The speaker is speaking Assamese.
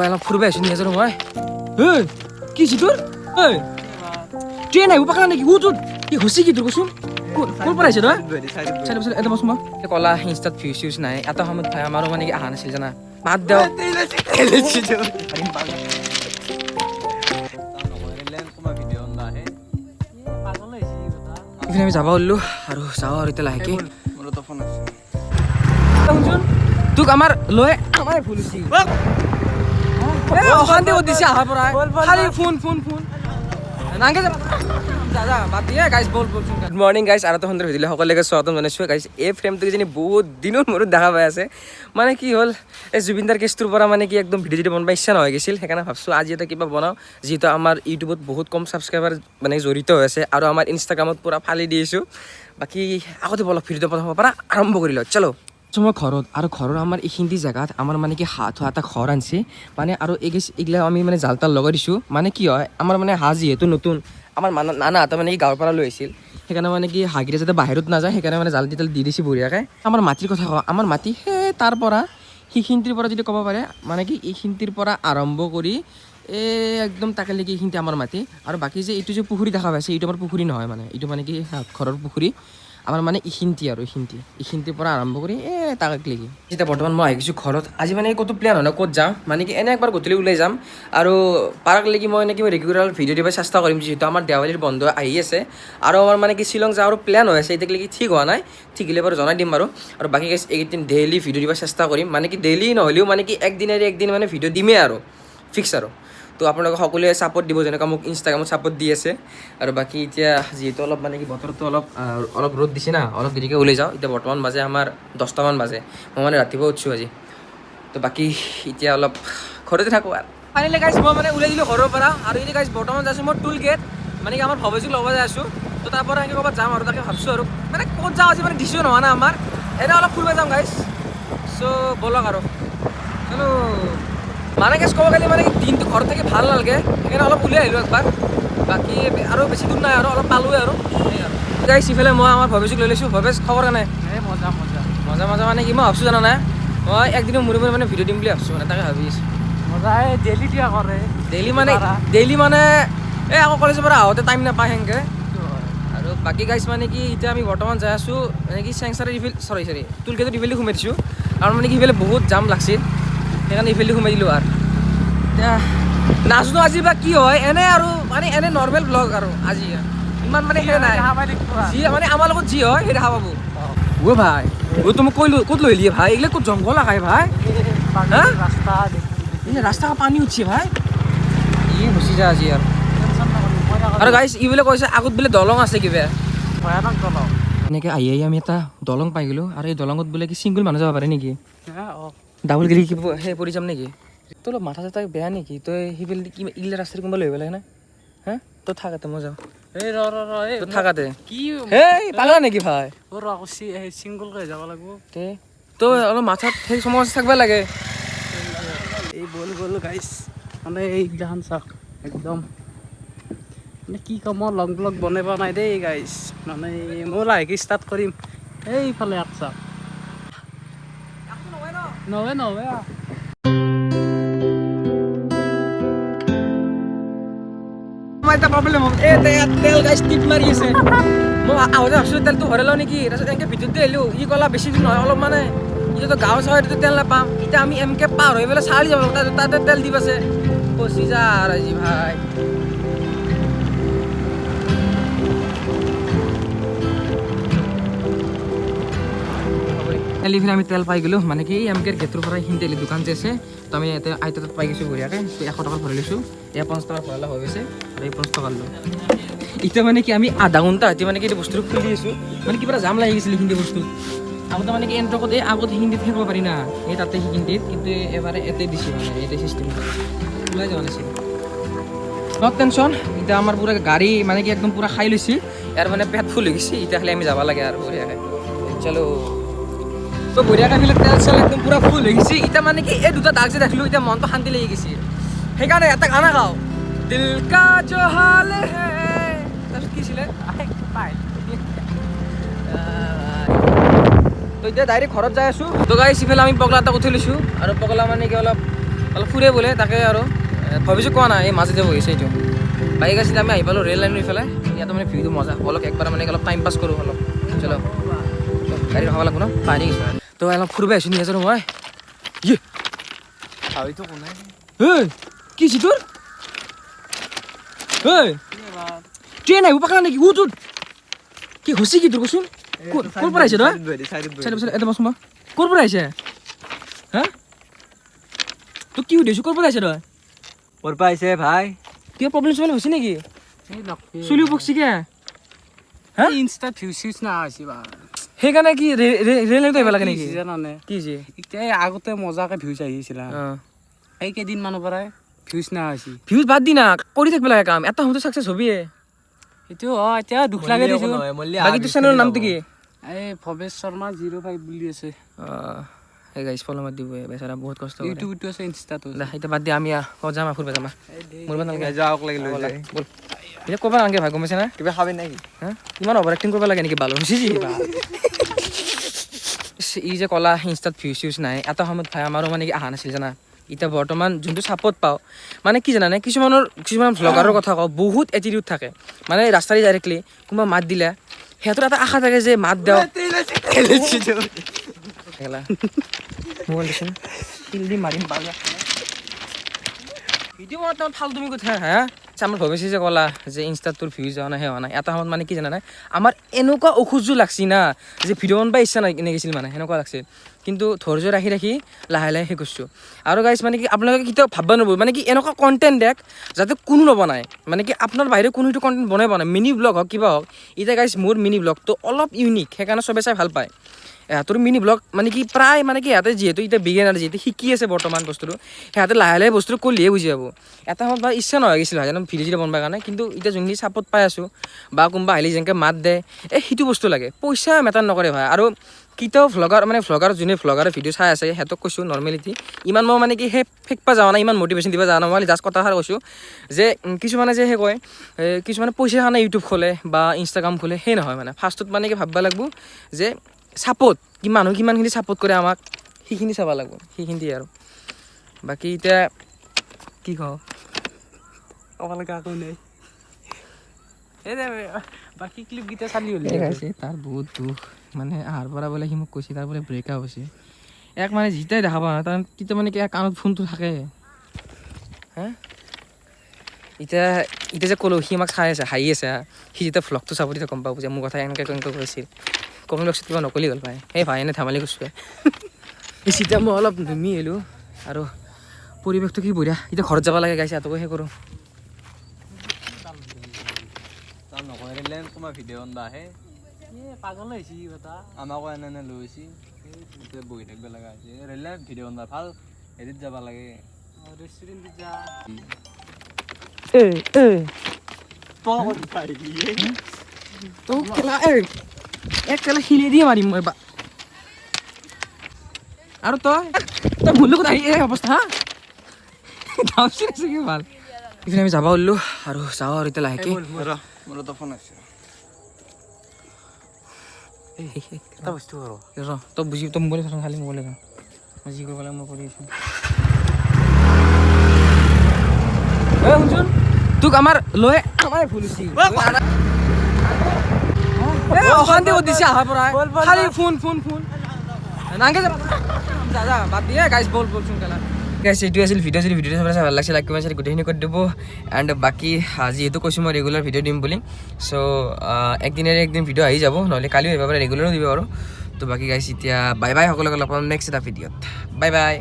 অলপ ফুৰিব আহিছোঁ নিয়াজৰ মই কি তোৰ ট্ৰেইন আহিব পাৰা নেকি কি হৈছে কি তোৰ কচোন ক'ৰ পৰা আহিছে তই এটা বস্তু মই কলা ইনষ্টাত ভিউজ চিউজ নাই এটা সময়ত ভাই আমাৰো মানে কি অহা নাছিল জানা মাত দেও ইফালে আমি যাব ওলালো আৰু যাওঁ আৰু এতিয়া লাহেকে শুনচোন তোক আমাৰ লৈ আমাৰ ভুল হৈছে অশান্তি কৰি দিছে অহাৰ পৰা খালি ফোন নাংগে যাব গুড মৰ্ণিং গাইজ আৰু এটা সুন্দৰ ভিডিঅ' সকলোকে স্বাগতম জনাইছোঁ গাইজ এই ফ্ৰেমটো কিজানি বহুত দিনৰ মূৰত দেখা পাই আছে মানে কি হ'ল এই জুবিনদাৰ কেছটোৰ পৰা মানে কি একদম ভিডিঅ' বনাব ইচ্ছা নহয় গৈছিল সেইকাৰণে ভাবছোঁ আজি এটা কিবা বনাওঁ যিহেতু আমাৰ ইউটিউবত বহুত কম ছাবস্ক্ৰাইবাৰ মানে জড়িত হৈ আছে আৰু আমাৰ ইনষ্টাগ্ৰামত পূৰা ফালি দি আছোঁ বাকী আগতে অলপ ভিডিঅ'টো প্ৰথমৰ পৰা আৰম্ভ কৰি লওঁ চলো মই ঘৰত আৰু ঘৰৰ আমাৰ এইখিনি জেগাত আমাৰ মানে কি হাঁহ এটা ঘৰ আনিছে মানে আৰু এইগিলা আমি মানে জাল তাল লগাই দিছোঁ মানে কি হয় আমাৰ মানে হাঁহ যিহেতু নতুন আমাৰ নানাহঁতে মানে কি গাঁৱৰ পৰা লৈ আহিছিল সেইকাৰণে মানে কি হাঁহকেইটা যাতে বাহিৰত নাযায় সেইকাৰণে মানে জাল তিতাল দি দিছে বঢ়িয়াকৈ আমাৰ মাটিৰ কথা কওঁ আমাৰ মাটি সেই তাৰ পৰা সেইখিনিৰ পৰা যদি ক'ব পাৰে মানে কি এইখিনিৰ পৰা আৰম্ভ কৰি একদম তাকেলৈকে এইখিনিতে আমাৰ মাটি আৰু বাকী যে এইটো যে পুখুৰী দেখা পাইছে এইটো আমাৰ পুখুৰী নহয় মানে এইটো মানে কি ঘৰৰ পুখুৰী আমাৰ মানে এইখিনিতে আৰু এইখিনিৰ পৰা আৰম্ভ কৰি তাকলৈকে যেতিয়া বৰ্তমান মই আহিছোঁ ঘৰত আজি মানে ক'তো প্লেন হয় ন ক'ত যাম মানে কি এনে একবাৰ গধূলি ওলাই যাম আৰু পাৰ্কলৈকে মই এনেকৈ ৰেগুলাৰ ভিডিঅ' দিব চেষ্টা কৰিম যিহেতু আমাৰ দেৱালীৰ বন্ধ আহি আছে আৰু আমাৰ মানে কি শ্বিলং যাওঁ আৰু প্লেন হৈ আছে এতিয়ালৈকে ঠিক হোৱা নাই ঠিক হ'লে বাৰু জনাই দিম বাৰু আৰু বাকী এইকেইদিন ডেইলি ভিডিঅ' দিব চেষ্টা কৰিম মানে কি ডেইলি নহ'লেও মানে কি একদিন মানে ভিডিঅ' দিমেই আৰু ফিক্স আৰু তো আপোনালোকে সকলোৱে ছাপোৰ্ট দিব যেনেকুৱা মোক ইনষ্টাগ্ৰামত ছাপোৰ্ট দি আছে আৰু বাকী এতিয়া যিহেতু অলপ মানে কি বতৰটো অলপ ৰ'দ দিছে না অলপ দেৰিকৈ ওলাই যাওঁ এতিয়া বৰ্তমান বাজে আমাৰ 10টামান বাজে মই মানে ৰাতিপুৱা উঠিছোঁ আজি তো বাকী এতিয়া অলপ ঘৰতে থাকোঁ আৰু ফাইনেলি গাইজ মই মানে ওলাই দিলোঁ ঘৰৰ পৰা আৰু এতিয়া গাইজ বৰ্তমান যাইছোঁ মই টুল গেট মানে কি আমাৰ ভৱেশক ল'ব যাই আছোঁ তো তাৰ পৰা এনেকৈ ক'ৰবাত যাম আৰু তাকে ভাবছোঁ আৰু মানে ক'ত যাওঁ আজি মানে ডিচিশ্যন হোৱা নাই আমাৰ এনে অলপ ফুৰিব যাম গাইজ চ' ব'লক আৰু চলো মানে কি ক'ব গ'লে মানে দিনটো ঘৰত থাকি ভাল নালাগে সেইকাৰণে অলপ উলিয়াই আহিলোঁ একবাৰ বাকী আৰু বেছি দূৰ নাই আৰু অলপ পালোঁৱে আৰু সেই আৰু গাইজ ইফালে মই আমাৰ ভৱেশক লৈ লৈছোঁ ভৱেশ খবৰ কাৰণে মজা মানে কি মই ভাবছোঁ জানা নাই মই একদিনৰ মূৰে মানে ভিডিঅ' দিম বুলি ভাবছোঁ মানে তাকে ভাবি আছোঁ ডেইলি দিয়া কৰে ডেইলি মানে এই আকৌ কলেজৰ পৰা আহোঁতে টাইম নাপায় সেনেকৈ আৰু বাকী গাইজ মানে কি এতিয়া আমি বৰ্তমান যাই আছোঁ মানে কি চেংচাৰী চৰি টুল গেটত ইফালে সোমাই দিছোঁ কাৰণ মানে কি ইফালে বহুত জাম লাগছিল সেইকাৰণে ইফালে সোমাই দিলোঁ আৰু এতিয়া নাজানো আজি বা কি হয় এনে আৰু মানে এনে নৰ্মেল ব্লগ আৰু আজি ইমান মানে সেই নাই যি মানে আমাৰ লগত যি হয় সেই দেখা পাব ভাই তো মোক কৈলোঁ ক'ত লৈ লিয়ে ভাই এইগিলা ক'ত জংঘল আকাই ভাই ৰাস্তা পানী উঠিছে ভাই গুচি যায় আজি আৰু গাইজ ই বোলে কৈছে আগত বোলে দলং আছে কিবা ভয়ানক দলং এনেকৈ আহি আমি এটা দলং পাই গ'লোঁ আৰু এই দলঙত বোলে কি ছিংগল মানুহ যাব পাৰে নেকি ডাবল গেলি সেই পৰি যাম নেকি তোৰ অলপ মাথা চাথা বেয়া নেকি তই সেইফালে এইগিলা ৰাস্তাত কোনোবা লৈ পেলাই না হা তই থাকাতে মই যাওঁ তই থাকাতে কি হেই পাগলা নেকি ভাই চিংগল কৰি যাব লাগিব তই অলপ মাথাত সেই সমস্যা থাকিব লাগে এই বল গাইছ মানে এইগিলাখান চাওক একদম মানে কি কম মই লং ব্লগ বনাব নাই দেই গাইছ মানে মই লাহেকৈ ষ্টাৰ্ট কৰিম এইফালে এক চাওক নহয় এটা প্ৰব্লেম হ'ব তেল গাইছ টিপ মাৰি আছে মই আহোঁতে ভাবছিলোঁ তেলটো ভৰাই লওঁ নেকি তাৰপিছত এনেকৈ ভিতৰতে আহিলোঁ ই ক'লা বেছি দিন নহয় অলপ মানে এতিয়াতো গাঁও চাহতো তেল নাপাম এতিয়া আমি এমকে পাৰ হৈ পেলাই চাৰি যাব তাতে তেল দিব আছে পচি যা আজি ভাই ফিৰ আমি তেল পাই গ'লোঁ মানে কি এমকেৰ গেটৰ পৰা এইখিনি তেল দোকান যে আছে তো আমি ইয়াতে আইতাত পাই গৈছোঁ বঢ়িয়াকৈ 100 টকা ভৰাই লৈছোঁ এয়া 50 টকা ভৰালে হৈ গৈছে আৰু এই 50 টকা লৈ এতিয়া মানে কি আমি আধা ঘণ্টা হতি মানে কি বস্তুটো খুলি আছোঁ মানে কিবা জাম লাগি গৈছিল এইখিনি বস্তু আগতে মানে কি এণ্ট্ৰকত এই আগত সেইখিনিত থাকিব পাৰি না এই তাতে সেইখিনিত কিন্তু এবাৰে ইয়াতে দিছে মানে ইয়াতে চিষ্টেম ওলাই যোৱা নাছিল নট টেনশ্যন এতিয়া আমাৰ পূৰা গাড়ী মানে কি একদম পূৰা খাই লৈছে ইয়াৰ মানে পেট ফুল হৈ গৈছে এতিয়া খালি আমি যাব লাগে আৰু বঢ়িয়াকৈ চলো তো বঢ়িয়াকৈ ফিলে তেল চেল একদম পূৰা ফুল হৈ গৈছে এতিয়া মানে কি এই দুটা দাগ যে দেখিলোঁ এতিয়া মনটো শান্তি লাগি গৈছে সেইকাৰণে এটা গানা গাওঁ দিল কা জো হাল হে তাৰপিছত কি আছিলে তো এতিয়া ডাইৰেক্ট ঘৰত যাই আছোঁ তো গাইছ ইফালে আমি পগলা এটাক উঠি লৈছোঁ আৰু পগলা মানে কি অলপ অলপ ফুৰে বোলে তাকে আৰু ভাবিছোঁ কোৱা নাই এই মাজতে বহিছে এইটো বাইক আছিলে আমি আহি পালোঁ ৰেল লাইনৰ ইফালে ইয়াতো মানে ভিউটো মজা অলপ একবাৰ মানে অলপ টাইম পাছ কৰোঁ অলপ চলো গাড়ী ৰখাব লাগিব ন পাই গৈছোঁ তো অলপ ফুৰিব আহিছোঁ নি আছোঁ মই কি হৈছে তোৰ ট্ৰেইন আহিব পাৰা নেকি তোৰ কি হৈছে কি তোৰ কচোন ক'ৰ পৰা আহিছে তই এটা বচোন ক'ৰ পৰা আহিছে হা তোক কি সুধিছোঁ ক'ৰ পৰা আহিছে তই ক'ৰ পৰা আহিছে ভাই কিবা প্ৰব্লেম চব্লেম হৈছে নেকি চুলিও পকছিকে হা ইনষ্টাত ভিউজ না হৈছে বা সেইকাৰণে কি ৰেল লাইনত আহিব লাগে নেকি জানানে কি হৈছে এতিয়া আগতে মজাকে ভিউজ আহিছিল এই কেইদিনমানৰ পৰাই ভিউজ না হৈছে ভিউজ বাদ দি না কৰি থাকিব লাগে কাম এটা সময়তো ছাকচেছ হ'বিয়ে সেইটো হয় এতিয়া দুখ লাগে দিছোঁ বাকী তোৰ চেনেলৰ নামটো কি এই ভৱেশ শৰ্মা 05 বুলি আছে এই গাইজ ফল মাত দিব বেচাৰা বহুত কষ্ট কৰে ইউটিউবটো আছে ইনষ্টাটো দে এতিয়া বাদ দি আমি যাম ফুৰিব যাম মোৰ নালাগে যাওক লাগি লৈ যায় ব'ল এতিয়া ক'ব নালাগে ভাই গমাইছে না কিবা খাবি নেকি হা ইমান অভাৰ এক্টিং কৰিব লাগে নেকি বালো বুজিছি ই যে ক'লা ইনষ্টাত ভিউজ নাই এটা সময়ত ভাই আমাৰো মানে কি অহা নাছিল জানা এতিয়া বৰ্তমান যোনটো ছাপৰ্ট পাওঁ মানে কি জানানে কিছুমান ভ্লগাৰৰ কথা কওঁ বহুত এটিটিউড থাকে মানে ৰাস্তাৰে ডাইৰেক্টলি কোনোবা মাত দিলে সিহঁতৰ এটা আশা থাকে যে মাত দিয়ক মোবাইল দিছোন শিল দি মাৰিম পালে ভিডিঅ' বনাওঁতে ফাল তুমি কথা হা আমাৰ ভাবিছে যে ক'লা যে ইনষ্টাত তোৰ ভিউজ হোৱা নাই হোৱা নাই এটা সময়ত মানে কি জানানে আমাৰ এনেকুৱা অসহ্য লাগছি না যে ভিডিঅ' বনাব ইচ্ছা নেগিছিল মানে সেনেকুৱা লাগছিল কিন্তু ধৈৰ্য ৰাখি ৰাখি লাহে লাহে সেই কৰিছোঁ আৰু গাইজ মানে কি আপোনালোকে কেতিয়াও ভাবিব নোৱাৰিব মানে কি এনেকুৱা কণ্টেণ্ট দেখ যাতে কোনো নবনায় মানে কি আপোনাৰ বাহিৰে কোনো সেইটো কণ্টেণ্ট বনাই মিনি ব্লগ হওক কিবা হওক এতিয়া গাইজ মোৰ মিনি ব্লগটো অলপ ইউনিক সেইকাৰণে চবে চাই ভাল পায় তোৰ মিনি ব্লগ মানে কি প্ৰায় মানে কি সিহঁতে যিহেতু এতিয়া বিগিনাৰ যিহেতু শিকি আছে বৰ্তমান বস্তুটো সিহঁতে লাহে লাহে বস্তুটো কৰিলেহে বুজি পাব এটা সময়ত বা ইচ্ছা নহয় গৈছিল হয় ভিডিঅ' চিডিঅ' বনাবৰ কাৰণে কিন্তু এতিয়া যোনখিনি ছাপৰ্ট পাই আছোঁ বা কোনোবা আহিলে যেনেকৈ মাত দে সেইটো বস্তু লাগে পইচা মেটাৰ নকৰে ভাই আৰু কেতিয়াও ভ্লগাৰ যোনে ভ্লগাৰৰ ভিডিঅ' চাই আছে সিহঁতক কৈছোঁ নৰ্মেলিটি ইমান মই মানে কি সেই ফেকপা যাওঁ নাই ইমান মটিভেশ্যন দিব যাওঁ নাই মই জাষ্ট কথাষাৰ কৈছোঁ যে কিছুমানে যে সেই কয় কিছুমানে পইচা কাৰণে ইউটিউব খোলে বা ইনষ্টাগ্ৰাম খোলে সেই নহয় মানে ফাৰ্ষ্টত মানে কি ভাবিব লাগিব যে ছাপৰ্ট কি মানুহ কিমানখিনি ছাপৰ্ট কৰে আমাক সেইখিনি চাব লাগিব সেইখিনিয়ে আৰু বাকী এতিয়া কি কওঁ অকলে কাকো নাই এই বাকী ক্লিপকেইটা চালি হ'লে তাৰ বহুত দুখ মানে আহাৰ পৰা বোলে সি মোক কৈছে তাৰ বোলে ব্ৰেকআপ হৈছে মানে যেতিয়াই দেখা পাওঁ তাৰ তেতিয়া মানে কি কাণত ফোনটো থাকে হা এতিয়া যে ক'লোঁ সি আমাক চাই আছে হাঁহি আছে সি যেতিয়া ভ্লগটো চাব তেতিয়া গম পাব যে মোৰ কথা এনেকৈ কৈছিল কমেণ্ট বক্সত কিবা নকলি গ'ল পায় সেই ভাই এনে ধেমালি কৰিছোঁ এতিয়া মই অলপ নুমি আহিলোঁ আৰু পৰিৱেশটো কি বঢ়িয়া এতিয়া ঘৰত যাব লাগে গাইছে সিহঁতকো সেই কৰোঁ নকৰিলে তোমাৰ ভিডিঅ' বনাব আহে পাগল হৈছে কথা আমাকো এনে লৈছে বহি থাকিব লগা হৈছে ৰেলে ভিডিঅ' বনাব ভাল হেৰিত যাব লাগে ৰেষ্টুৰেণ্টত যা কেলা শিলে দিয়ে মাৰিম মই আৰু তই মোৰ লগত আহি এই অৱস্থা কি ভাল এইপিনে আমি যাব ওলিলোঁ আৰু যাওঁ আৰু এতিয়া লাহেকৈ মোৰ ফোন আছে এটা বস্তু কৰোঁ তই বুজি তই মোবাইল চাচোন খালি মোবাইল যাওঁ মই যি কৰিব লাগে মই কৰি আছোঁ শুনচোন তোক আমাৰ লৈ আমাৰ ভুল হৈছে অশান্তি কৰি দিছে অহাৰ পৰা খালি ফোন নাংগে যা বাদ দিয়ে গাইজ বল সোনকালে গাইজ এইটো আছিল ভিডিঅ'টো চাবলৈ ভাল লাগিছে লাইক কমেণ্ট গোটেইখিনি কৰি দিব এণ্ড বাকী যিহেতু কৈছোঁ মই ৰেগুলাৰ ভিডিঅ' দিম বুলি চ' একদিন ভিডিঅ' আহি যাব নহ'লে কালিও আহিব পাৰে ৰেগুলাৰো দিব আৰু তো বাকী গাইজ এতিয়া বাই বাই সকলোকে লগ পাম নেক্সট এটা ভিডিঅ'ত বাই বাই